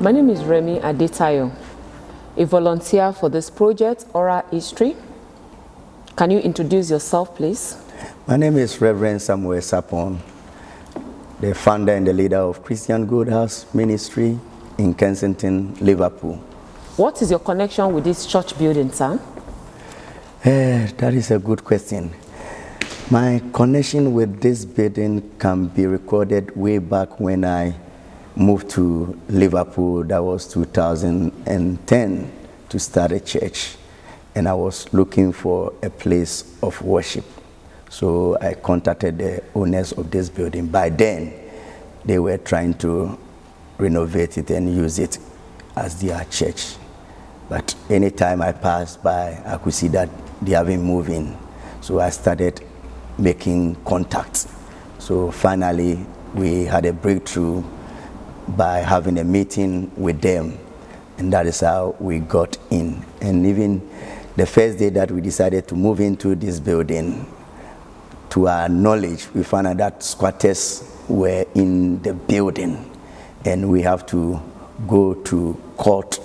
My name is Remy Adetayo, a volunteer for this project, Oral History. Can you introduce yourself, please? My name is Rev Samuel Sarpong, the founder and the leader of Christian Good House Ministry in Kensington, Liverpool. What is your connection with this church building, sir? That is a good question. My connection with this building can be recorded way back when I moved to Liverpool. That was 2010 to start a church, and I was looking for a place of worship. So I contacted the owners of this building. By then, they were trying to renovate it and use it as their church. But anytime I passed by, I could see that they haven't moved in. So I started making contacts. So finally, we had a breakthrough by having a meeting with them, and that is how we got in. And even the first day that we decided to move into this building, to our knowledge, we found out that squatters were in the building, and we have to go to court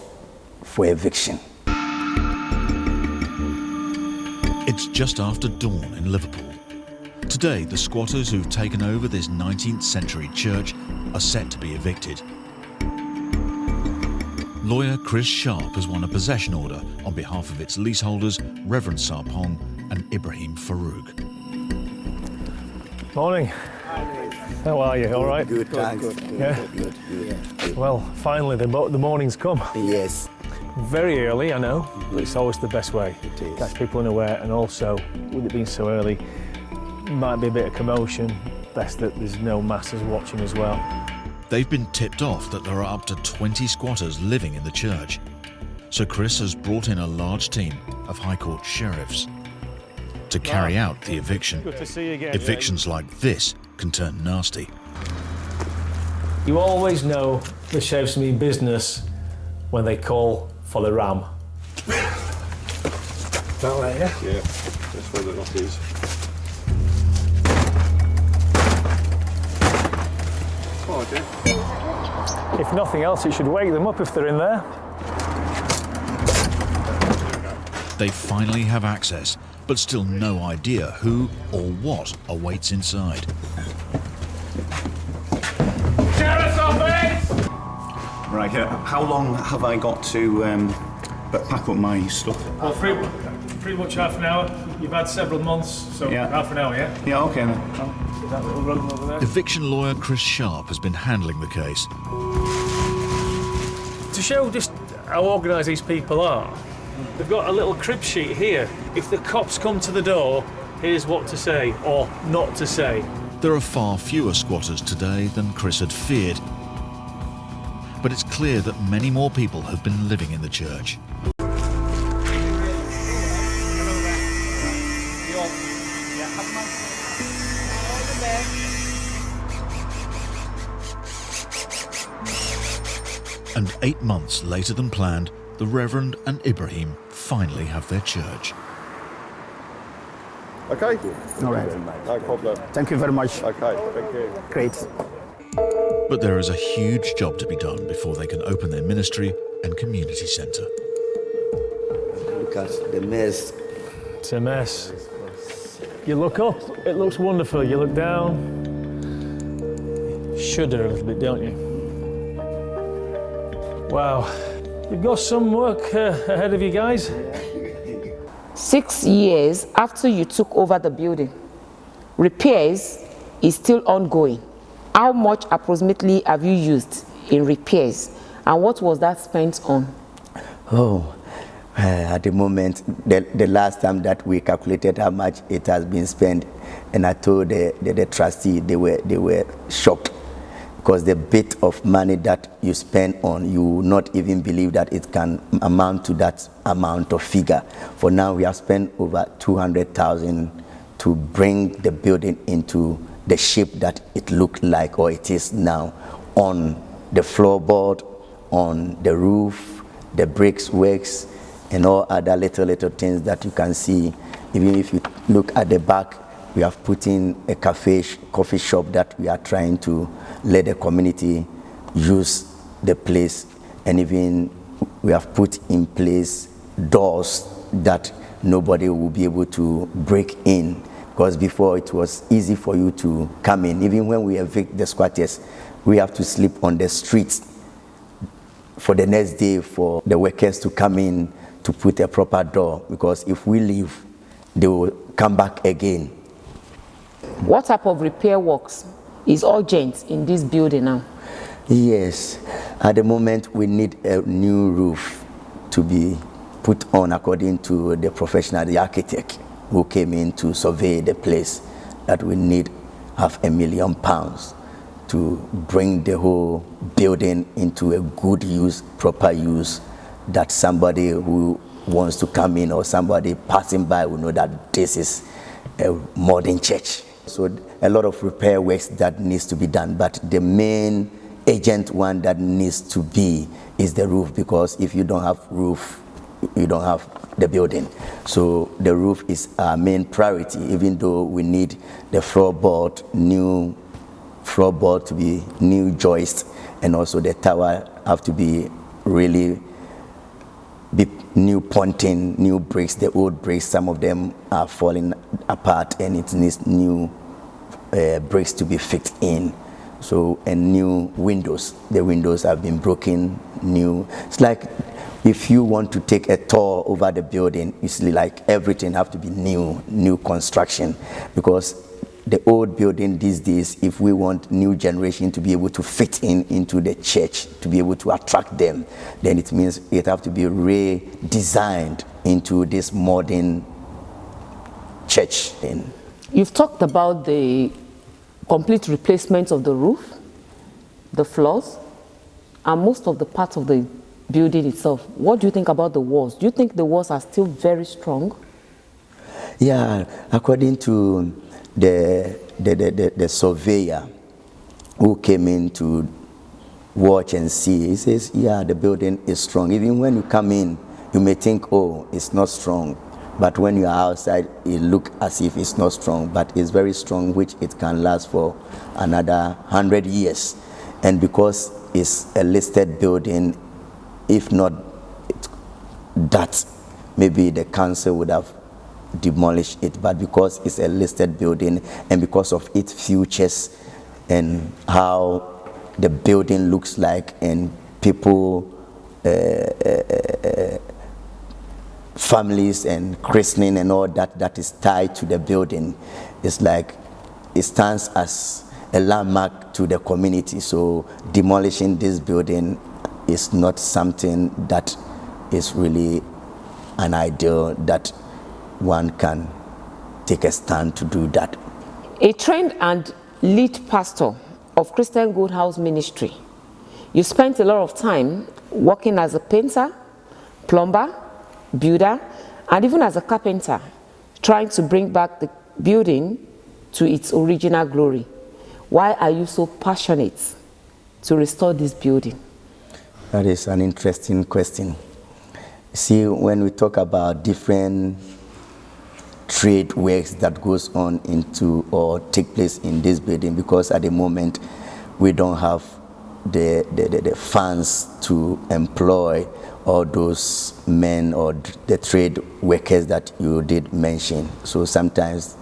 for eviction. It's just after dawn in Liverpool. Today, the squatters who've taken over this 19th century church are set to be evicted. Lawyer Chris Sharp has won a possession order on behalf of its leaseholders, Rev Sarpong and Ibrahim Farouk. Morning. How are you? All right? Good, thanks. Good. Well, finally, the morning's come. Yes. Very early, I know, but it's always the best way. It is. Catch people unaware, and also, with it being so early, might be a bit of commotion. Best that there's no masses watching as well. They've been tipped off that there are up to 20 squatters living in the church. So Chris has brought in a large team of High Court sheriffs to carry out the eviction. Good to see you again. Evictions like this can turn nasty. You always know the sheriffs mean business when they call for the ram. That right, yeah? Yeah, that's where the lock is. Oh, dear. If nothing else, it should wake them up if they're in there. They finally have access, but still no idea who or what awaits inside. Sheriff's office! Right, how long have I got to pack up my stuff? Well, pretty much half an hour. You've had several months, so Yeah. half an hour, yeah? Yeah, okay then. That little room over there. Eviction lawyer Chris Sharp has been handling the case. To show just how organised these people are, they've got a little crib sheet here. If the cops come to the door, here's what to say or not to say. There are far fewer squatters today than Chris had feared. But it's clear that many more people have been living in the church. And 8 months later than planned, the Reverend and Ibrahim finally have their church. Okay? All right. No problem. Thank you very much. Okay, thank you. Great. But there is a huge job to be done before they can open their ministry and community centre. Look at the mess. It's a mess. You look up, it looks wonderful. You look down, shudder a little bit, don't you? Wow. You've got some work ahead of you guys. 6 years after you took over the building, repairs is still ongoing. How much approximately have you used in repairs, and what was that spent on? Oh, at the moment, the last time that we calculated how much it has been spent, and I told the trustee, they were shocked, because the bit of money that you spend on, you will not even believe that it can amount to that amount of figure. For now, we have spent over 200,000 to bring the building into the shape that it looked like, or it is now, on the floorboard, on the roof, the bricks works, and all other little things that you can see. Even if you look at the back, we have put in a coffee shop that we are trying to let the community use the place. and even we have put in place doors that nobody will be able to break in, because before it was easy for you to come in. Even when we evict the squatters, we have to sleep on the streets for the next day for the workers to come in to put a proper door, because if we leave, they will come back again. What type of repair works is urgent in this building now? Yes, at the moment we need a new roof to be put on according to the professional, the architect who came in to survey the place, that we need £500,000 to bring the whole building into a good use, proper use, that somebody who wants to come in or somebody passing by will know that this is a modern church. So a lot of repair works that needs to be done, but the main agent one that needs to be is the roof, because if you don't have roof, you don't have the building. So the roof is our main priority, even though we need the floorboard, new floorboard to be new joist, and also the tower have to be really new ponting, new bricks. The old bricks, some of them are falling apart and it needs new bricks to be fixed in. So, and new windows. The windows have been broken, new. It's like if you want to take a tour over the building, it's like everything have to be new construction, because the old building these days, if we want new generation to be able to fit into the church, to be able to attract them, then it means it have to be redesigned into this modern church. You've talked about the complete replacement of the roof, the floors, and most of the parts of the building itself. What do you think about the walls? Do you think the walls are still very strong? Yeah, according to the surveyor who came in to watch and see, he says, yeah, the building is strong. Even when you come in, you may think, oh, it's not strong. But when you are outside, it looks as if it's not strong, but it's very strong, which it can last for another 100 years. And because it's a listed building, if not that, maybe the council would have demolished it, but because it's a listed building and because of its futures and how the building looks like, and people, families and christening and all that is tied to the building, it's like it stands as a landmark to the community. So demolishing this building is not something that is really an ideal that one can take a stand to do that. A trained and lead pastor of Christian Good House Ministry, you spent a lot of time working as a painter, plumber, builder, and even as a carpenter, trying to bring back the building to its original glory. Why are you so passionate to restore this building? That is an interesting question. See, when we talk about different trade works that goes on into or take place in this building, because at the moment we don't have the funds to employ all those men or the trade workers that you did mention. So sometimes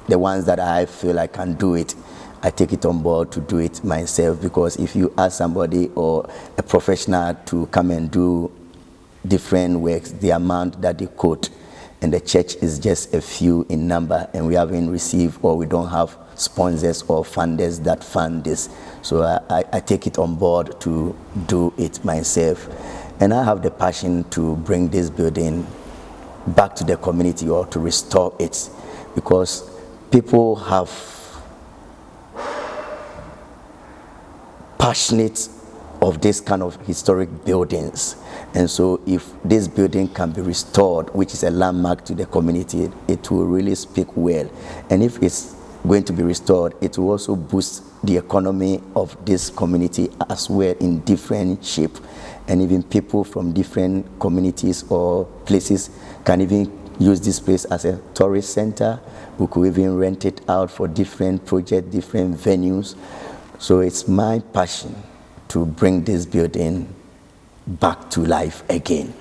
the ones that I feel I can do it, I take it on board to do it myself, because if you ask somebody or a professional to come and do different works, the amount that they quote, and the church is just a few in number, and we haven't received or we don't have sponsors or funders that fund this. So I take it on board to do it myself. And I have the passion to bring this building back to the community or to restore it, because people have passionate of this kind of historic buildings. And so if this building can be restored, which is a landmark to the community, it will really speak well. And if it's going to be restored, it will also boost the economy of this community as well in different shape. And even people from different communities or places can even use this place as a tourist center. We could even rent it out for different projects, different venues. So it's my passion to bring this building back to life again.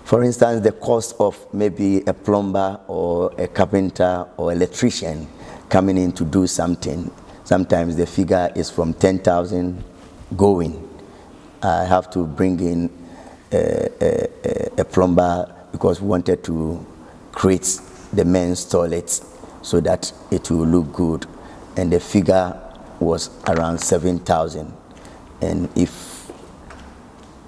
For instance, the cost of maybe a plumber or a carpenter or electrician coming in to do something, sometimes the figure is from 10,000 going. I have to bring in a plumber because we wanted to create the men's toilets so that it will look good, and the figure was around 7,000. And if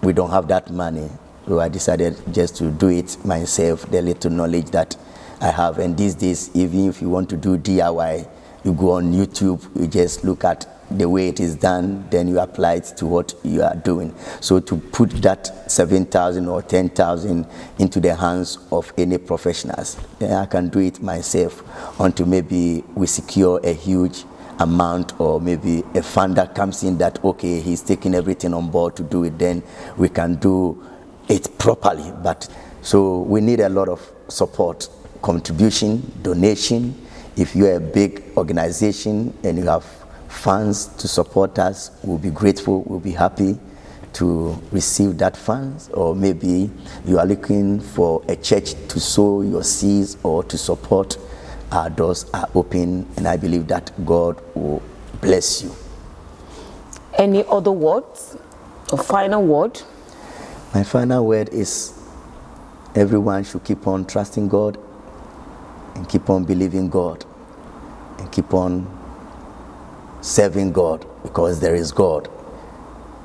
we don't have that money, so I decided just to do it myself, the little knowledge that I have. And these days, even if you want to do DIY, you go on YouTube, you just look at the way it is done, then you apply it to what you are doing. So to put that 7,000 or 10,000 into the hands of any professionals, then I can do it myself until maybe we secure a huge amount, or maybe a fund that comes in that, okay, he's taking everything on board to do it, then we can do it properly. But so we need a lot of support, contribution, donation. If you're a big organization and you have funds to support us, we'll be grateful, we'll be happy to receive that funds. Or maybe you are looking for a church to sow your seeds or to support, our doors are open, and I believe that God will bless you. Any other words? A final word? My final word is everyone should keep on trusting God and keep on believing God and keep on serving God, because there is God.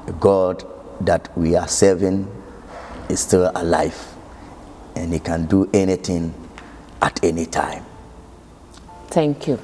The God that we are serving is still alive, and he can do anything at any time. Thank you.